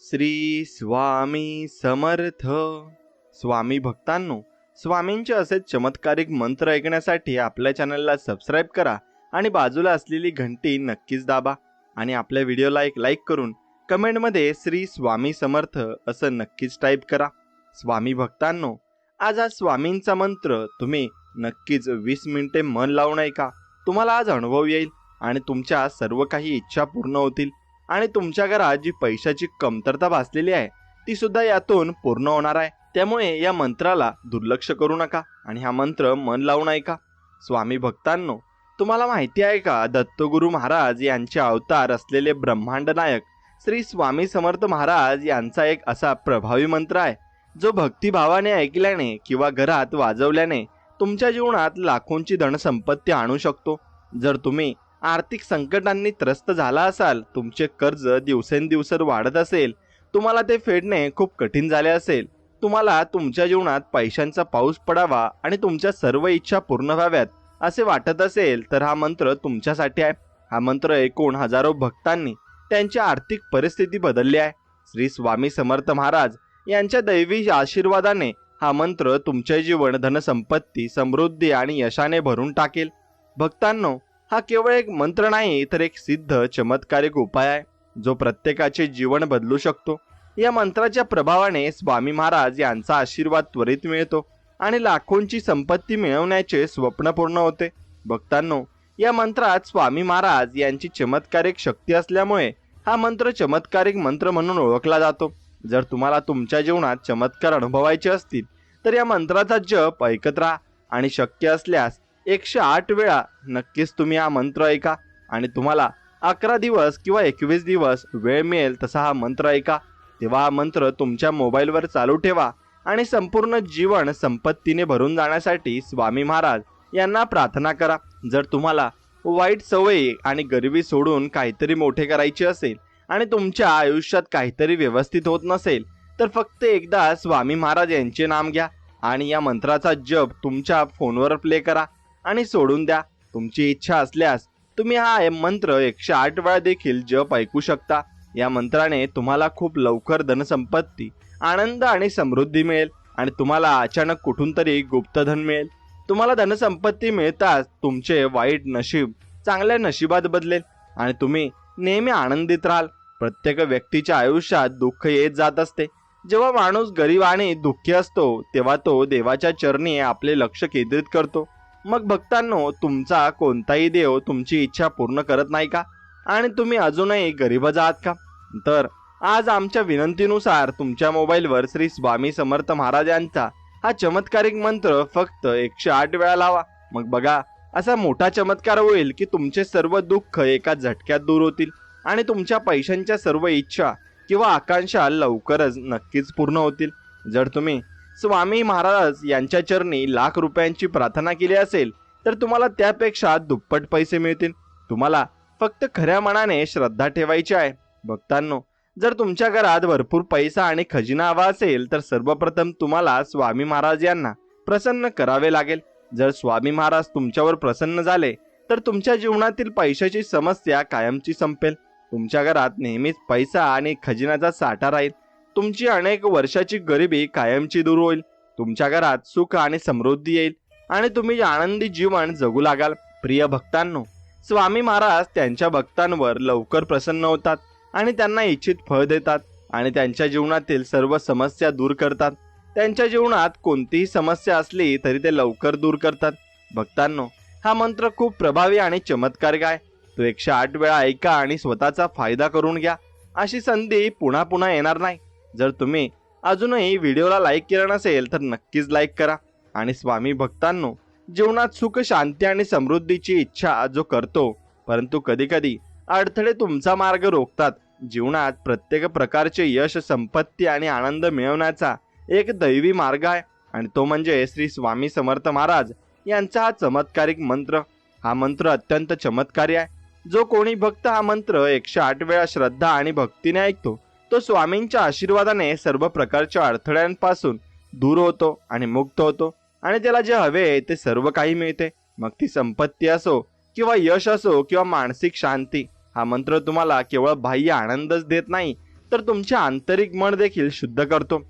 श्री स्वामी समर्थ. स्वामी भक्तांनो, स्वामींचे असेच चमत्कारिक मंत्र ऐकण्यासाठी आपल्या चॅनलला सबस्क्राईब करा आणि बाजूला असलेली घंटी नक्कीच दाबा आणि आपल्या व्हिडिओला एक लाईक करून कमेंटमध्ये श्री स्वामी समर्थ असं नक्कीच टाईप करा. स्वामी भक्तांनो, आज हा स्वामींचा मंत्र तुम्ही नक्कीच 20 मिनिटे मन लावून ऐका. तुम्हाला आज अनुभव येईल आणि तुमच्या सर्व काही इच्छा पूर्ण होतील आणि तुमच्या घरात जी पैशाची कमतरता भासलेली आहे ती सुद्धा यातून पूर्ण होणार आहे. त्यामुळे या मंत्राला दुर्लक्ष करू नका आणि हा मंत्र मन लावून ऐका. स्वामी भक्तांनो, तुम्हाला माहिती आहे का, दत्तगुरु महाराज यांचे अवतार असलेले ब्रह्मांड नायक श्री स्वामी समर्थ महाराज यांचा एक असा प्रभावी मंत्र आहे जो भक्तिभावाने ऐकल्याने किंवा घरात वाजवल्याने तुमच्या जीवनात लाखोंची धनसंपत्ती आणू शकतो. जर तुम्ही आर्थिक संकटांनी त्रस्त झाला असाल, तुमचे कर्ज दिवसेंदिवस वाढत असेल, तुम्हाला ते फेडणे खूप कठीण झाले असेल, तुम्हाला तुमच्या जीवनात पैशांचा पाऊस पडावा आणि तुमच्या सर्व इच्छा पूर्ण व्हाव्यात असे वाटत असेल, तर हा मंत्र तुमच्यासाठी आहे. हा मंत्र ऐकून हजारो भक्तांनी त्यांची आर्थिक परिस्थिती बदलली आहे. श्री स्वामी समर्थ महाराज यांच्या दैवी आशीर्वादाने हा मंत्र तुमचे जीवन धनसंपत्ती, समृद्धी आणि यशाने भरून टाकेल. भक्तांनो, हा केवळ एक मंत्र नाही तर एक सिद्ध चमत्कारिक उपाय आहे जो प्रत्येकाचे जीवन बदलू शकतो. या मंत्राच्या प्रभावाने स्वामी महाराज यांचा आशीर्वाद त्वरित मिळतो आणि लाखोंची संपत्ती मिळवण्याचे स्वप्न पूर्ण होते. भक्तांनो, या मंत्रात स्वामी महाराज यांची चमत्कारिक शक्ती असल्यामुळे हा मंत्र चमत्कारिक मंत्र म्हणून ओळखला जातो. जर तुम्हाला तुमच्या जीवनात चमत्कार अनुभवायचे असतील तर या मंत्राचा जप ऐकत राहा आणि शक्य असल्यास 108 वेळा नक्कीच तुम्ही हा मंत्र ऐका आणि तुम्हाला 11 दिवस किंवा 21 दिवस वेळ मिळेल तसा हा मंत्र ऐका. तेव्हा हा मंत्र तुमच्या मोबाईलवर चालू ठेवा आणि संपूर्ण जीवन संपत्तीने भरून जाण्यासाठी स्वामी महाराज यांना प्रार्थना करा. जर तुम्हाला वाईट सवयी आणि गरिबी सोडून काहीतरी मोठे करायचे असेल आणि तुमच्या आयुष्यात काहीतरी व्यवस्थित होत नसेल, तर फक्त एकदा स्वामी महाराज यांचे नाम घ्या आणि या मंत्राचा जप तुमच्या फोनवर प्ले करा आणि सोडून द्या. तुमची इच्छा असल्यास तुम्ही हा मंत्र 108 वेळा देखील जप ऐकू शकता. या मंत्राने तुम्हाला खूप लवकर धनसंपत्ती, आनंद आणि समृद्धी मिळेल आणि तुम्हाला अचानक कुठून तरी गुप्तधन मिळेल. तुम्हाला धनसंपत्ती मिळताच तुमचे वाईट नशीब चांगल्या नशिबात बदलेल आणि तुम्ही नेहमी आनंदित राहाल. प्रत्येक व्यक्तीच्या आयुष्यात दुःख येत जात असते. जेव्हा माणूस गरीब आणि दुःखी असतो तेव्हा तो देवाच्या चरणी आपले लक्ष केंद्रित करतो. मग भक्तांनो, तुमचा कोणताही देव तुमची इच्छा पूर्ण करत नाही का आणि तुम्ही अजूनही गरीबच आहात का? तर आज आमच्या विनंतीनुसार तुमच्या मोबाईलवर श्री स्वामी समर्थ महाराज यांचा हा चमत्कारिक मंत्र फक्त 108 वेळा लावा. मग बघा, असा मोठा चमत्कार होईल की तुमचे सर्व दुःख एका झटक्यात दूर होतील आणि तुमच्या पैशांच्या सर्व इच्छा किंवा आकांक्षा लवकरच नक्कीच पूर्ण होतील. जर तुम्ही स्वामी महाराज यांच्या चरणी लाख रुपयांची प्रार्थना केली असेल तर तुम्हाला त्यापेक्षा दुप्पट पैसे मिळतील. तुम्हाला फक्त खऱ्या मनाने श्रद्धा ठेवायची आहे. भक्तांनो, जर तुमच्या घरात भरपूर पैसा आणि खजिना हवा असेल तर सर्वप्रथम तुम्हाला स्वामी महाराज यांना प्रसन्न करावे लागेल. जर स्वामी महाराज तुमच्यावर प्रसन्न झाले तर तुमच्या जीवनातील पैशाची समस्या कायमची संपेल. तुमच्या घरात नेहमीच पैसा आणि खजिन्याचा साठा राहील. तुमची अनेक वर्षाची गरिबी कायमची दूर होईल. तुमच्या घरात सुख आणि समृद्धी येईल आणि तुम्ही आनंदी जीवन जगू लागाल. प्रिय भक्तांनो, स्वामी महाराज त्यांच्या भक्तांवर लवकर प्रसन्न होतात आणि त्यांना इच्छित फळ देतात आणि त्यांच्या जीवनातील सर्व समस्या दूर करतात. त्यांच्या जीवनात कोणतीही समस्या असली तरी ते लवकर दूर करतात. भक्तांनो, हा मंत्र खूप प्रभावी आणि चमत्कारिक आहे. तो 108 वेळा ऐका आणि स्वतःचा फायदा करून घ्या. अशी संधी पुन्हा पुन्हा येणार नाही. जर तुम्ही अजूनही व्हिडिओला लाईक केलं नसेल तर नक्कीच लाईक करा. आणि स्वामी भक्तांनो, जीवनात सुख, शांती आणि समृद्धीची इच्छा जो करतो, परंतु कधी कधी अडथळे तुमचा मार्ग रोखतात. जीवनात प्रत्येक प्रकारचे यश, संपत्ती आणि आनंद मिळवण्याचा एक दैवी मार्ग आहे आणि तो म्हणजे श्री स्वामी समर्थ महाराज यांचा हा चमत्कारिक मंत्र. हा मंत्र अत्यंत चमत्कारी आहे. जो कोणी भक्त हा मंत्र 108 वेळा श्रद्धा आणि भक्तीने ऐकतो तो स्वामींच्या आशीर्वादाने सर्व प्रकारच्या अडथळ्यांपासून दूर होतो आणि मुक्त होतो आणि त्याला जे हवे ते सर्व काही मिळते. मग ती संपत्ती असो किंवा यश असो किंवा मानसिक शांती. हा मंत्र तुम्हाला केवळ बाह्य आनंदच देत नाही तर तुमचे आंतरिक मन देखील शुद्ध करतो.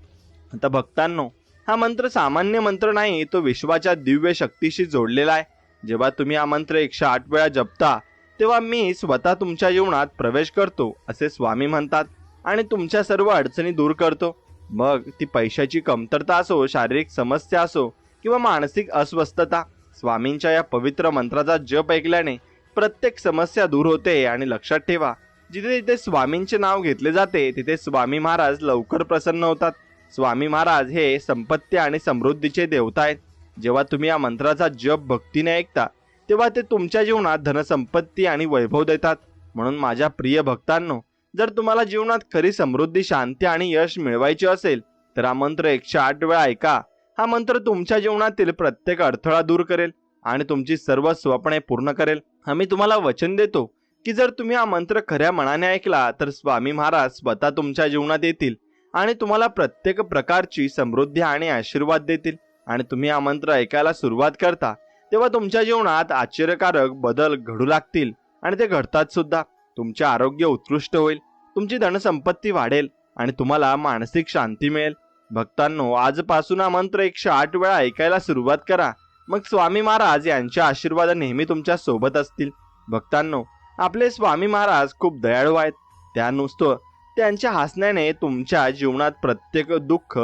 आता भक्तांनो, हा मंत्र सामान्य मंत्र नाही, तो विश्वाच्या दिव्य शक्तीशी जोडलेला आहे. जेव्हा तुम्ही हा मंत्र 108 वेळा जपता तेव्हा मी स्वतः तुमच्या जीवनात प्रवेश करतो असे स्वामी म्हणतात आणि तुमच्या सर्व अडचणी दूर करतो. मग ती पैशाची कमतरता असो, शारीरिक समस्या असो किंवा मानसिक अस्वस्थता, स्वामींच्या या पवित्र मंत्राचा जप ऐकल्याने प्रत्येक समस्या दूर होते. आणि लक्षात ठेवा, जिथे जिथे स्वामींचे नाव घेतले जाते तिथे स्वामी महाराज लवकर प्रसन्न होतात. स्वामी महाराज हे संपत्ती आणि समृद्धीचे देवता आहेत. जेव्हा तुम्ही या मंत्राचा जप भक्तीने ऐकता तेव्हा ते तुमच्या जीवनात धनसंपत्ती आणि वैभव देतात. म्हणून माझ्या प्रिय भक्तांनो, जर तुम्हाला जीवनात खरी समृद्धी, शांती आणि यश मिळवायचे असेल तर हा मंत्र 108 वेळा ऐका. हा मंत्र तुमच्या जीवनातील प्रत्येक अडथळा दूर करेल आणि तुमची सर्व स्वप्ने पूर्ण करेल. आम्ही तुम्हाला वचन देतो की जर तुम्ही हा मंत्र खऱ्या मनाने ऐकला तर स्वामी महाराज स्वतः तुमच्या जीवनात येतील आणि तुम्हाला प्रत्येक प्रकारची समृद्धी आणि आशीर्वाद देतील. आणि तुम्ही हा मंत्र ऐकायला सुरुवात करता तेव्हा तुमच्या जीवनात आश्चर्यकारक बदल घडू लागतील आणि ते घडतात सुद्धा. तुमचे आरोग्य उत्कृष्ट होईल, तुमची धनसंपत्ती वाढेल आणि तुम्हाला मानसिक शांती मिळेल. भक्तांनो, आजपासून हा मंत्र 108 वेळा ऐकायला सुरुवात करा. मग स्वामी महाराज यांच्या आशीर्वाद नेहमी तुमच्या सोबत असतील. भक्तांनो, आपले स्वामी महाराज खूप दयाळू आहेत. त्यानुसार त्यांच्या हसण्याने तुमच्या जीवनात प्रत्येक दुःख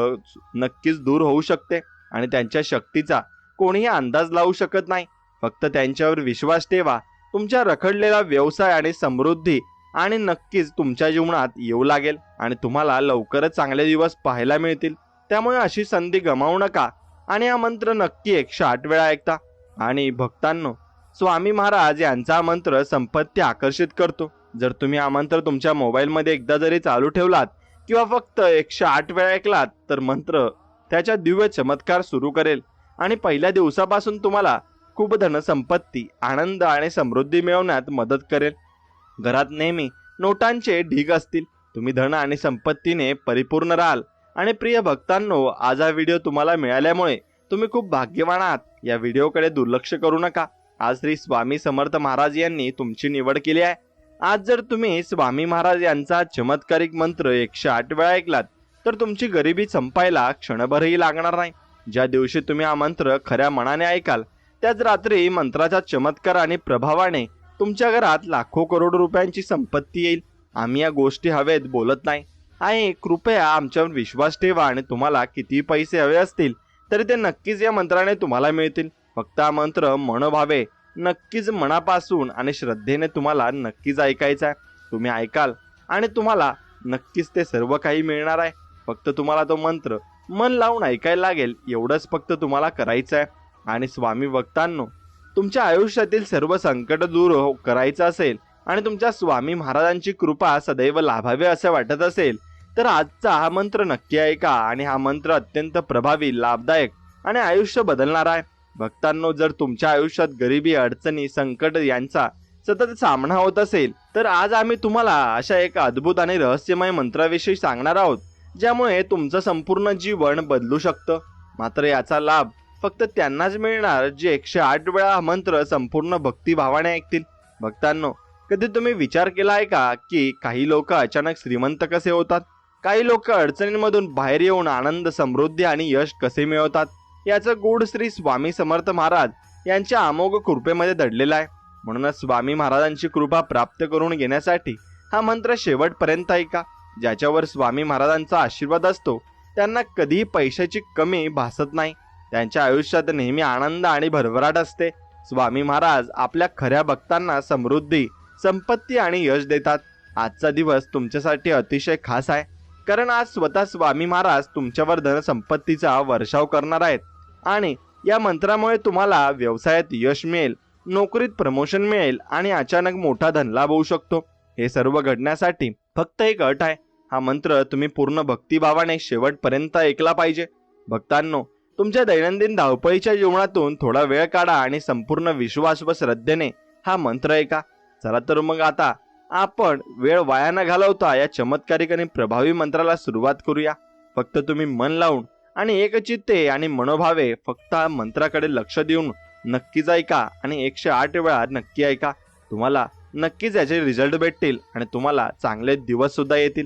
नक्कीच दूर होऊ शकते आणि त्यांच्या शक्तीचा कोणीही अंदाज लावू शकत नाही. फक्त त्यांच्यावर विश्वास ठेवा. तुमच्या रखडलेला व्यवसाय आणि समृद्धी आणि नक्कीच तुमच्या जीवनात येऊ लागेल आणि तुम्हाला लवकरच चांगले दिवस पाहायला मिळतील. त्यामुळे अशी संधी गमावू नका आणि हा मंत्र नक्की 108 वेळा ऐकता. आणि भक्तांनो, स्वामी महाराज यांचा हा मंत्र संपत्ती आकर्षित करतो. जर तुम्ही हा मंत्र तुमच्या मोबाईलमध्ये एकदा जरी चालू ठेवलात किंवा फक्त 108 वेळा ऐकलात तर मंत्र त्याच्या दिव्य चमत्कार सुरू करेल आणि पहिल्या दिवसापासून तुम्हाला खूप धनसंपत्ती, आनंद आणि समृद्धी मिळवण्यात मदत करेल. घरात नेहमी नोटांचे ढीग असतील, तुम्ही धन आणि संपत्तीने परिपूर्ण राहाल. आणि प्रिय भक्तांनो, आज हा व्हिडिओ तुम्हाला मिळाल्यामुळे तुम्ही खूप भाग्यवान आहात. या व्हिडिओकडे दुर्लक्ष करू नका. आज श्री स्वामी समर्थ महाराज यांनी तुमची निवड केली आहे. आज जर तुम्ही स्वामी महाराज यांचा चमत्कारिक मंत्र 108 वेळा ऐकलात तर तुमची गरिबी संपायला क्षणभरही लागणार नाही. ज्या दिवशी तुम्ही हा मंत्र खऱ्या मनाने ऐकाल त्याच रात्री मंत्राचा चमत्कार आणि प्रभावाने तुमच्या घरात लाखो करोड रुपयांची संपत्ती येईल. आम्ही या गोष्टी हवेत बोलत नाही आहे. कृपया आमच्यावर विश्वास ठेवा आणि तुम्हाला किती पैसे हवे असतील तरी ते नक्कीच या मंत्राने तुम्हाला मिळतील. फक्त हा मंत्र मनोभावे, नक्कीच मनापासून आणि श्रद्धेने तुम्हाला नक्कीच ऐकायचा आहे. तुम्ही ऐकाल आणि तुम्हाला नक्कीच ते सर्व काही मिळणार आहे. फक्त तुम्हाला तो मंत्र मन लावून ऐकायला लागेल, एवढंच फक्त तुम्हाला करायचं आहे. आणि स्वामी भक्तांनो, तुमच्या आयुष्यातील सर्व संकट दूर करायचं असेल आणि तुमच्या स्वामी महाराजांची कृपा सदैव लाभावे असे वाटत असेल तर आजचा हा मंत्र नक्की ऐका. आणि हा मंत्र अत्यंत प्रभावी, लाभदायक आणि आयुष्य बदलणारा आहे. भक्तांनो, जर तुमच्या आयुष्यात गरिबी, अडचणी, संकट यांचा सतत सामना होत असेल तर आज आम्ही तुम्हाला अशा एका अद्भुत आणि रहस्यमय मंत्राविषयी सांगणार आहोत ज्यामुळे तुमचं संपूर्ण जीवन बदलू शकतं. मात्र याचा लाभ फक्त त्यांनाच मिळणार जे 108 वेळा हा मंत्र संपूर्ण भक्तिभावाने ऐकतील. भक्तांनो, कधी तुम्ही विचार केला आहे का की काही लोक अचानक श्रीमंत कसे होतात? काही लोक अडचणींमधून बाहेर येऊन आनंद, समृद्धी आणि यश कसे मिळवतात? याचं गूढ श्री स्वामी समर्थ महाराज यांच्या अमोघ कृपेमध्ये दडलेला आहे. म्हणूनच स्वामी महाराजांची कृपा प्राप्त करून घेण्यासाठी हा मंत्र शेवटपर्यंत ऐका. ज्याच्यावर स्वामी महाराजांचा आशीर्वाद असतो त्यांना कधीही पैशाची कमी भासत नाही. त्यांच्या आयुष्यात नेहमी आनंद आणि भरभराट असते. स्वामी महाराज आपल्या खऱ्या भक्तांना समृद्धी, संपत्ती आणि यश देतात. आजचा दिवस तुमच्यासाठी अतिशय खास आहे, कारण आज स्वतः स्वामी महाराज तुमच्यावर धनसंपत्तीचा वर्षाव करणार आहेत. आणि या मंत्रामुळे तुम्हाला व्यवसायात यश मिळेल, नोकरीत प्रमोशन मिळेल आणि अचानक मोठा धनलाभ होऊ शकतो. हे सर्व घडण्यासाठी फक्त एक अट आहे. हा मंत्र तुम्ही पूर्ण भक्तिभावाने शेवटपर्यंत ऐकला पाहिजे. भक्तांनो, तुमच्या दैनंदिन धावपळीच्या जीवनातून थोडा वेळ काढा आणि संपूर्ण विश्वास व श्रद्धेने हा मंत्र ऐका. चला तर मग आता आपण वेळ वाया न घालवता या चमत्कारिक आणि प्रभावी मंत्राला सुरुवात करूया. फक्त तुम्ही मन लावून आणि एकचित्ते आणि मनोभावे फक्त मंत्राकडे लक्ष देऊन नक्कीच ऐका आणि 108 वेळा नक्की ऐका. तुम्हाला नक्कीच याचे रिझल्ट भेटतील आणि तुम्हाला चांगले दिवस सुद्धा येतील.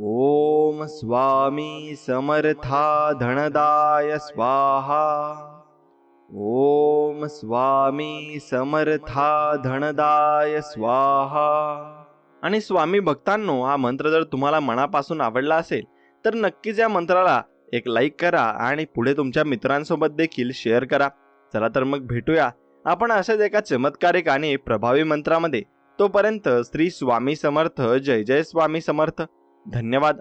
ओम स्वामी समर्था धनदाय स्वाहा. ओम स्वामी समर्था धनदाय स्वाहा. आणि स्वामी भक्तांनो, हा मंत्र जर तुम्हाला मनापासून आवडला असेल तर नक्कीच या मंत्राला एक लाईक करा आणि पुढे तुमच्या मित्रांसोबत देखील शेअर करा. चला तर मग भेटूया आपण अशाच एका चमत्कारिक आणि प्रभावी मंत्रामध्ये. तोपर्यंत श्री स्वामी समर्थ. जय जय स्वामी समर्थ. धन्यवाद.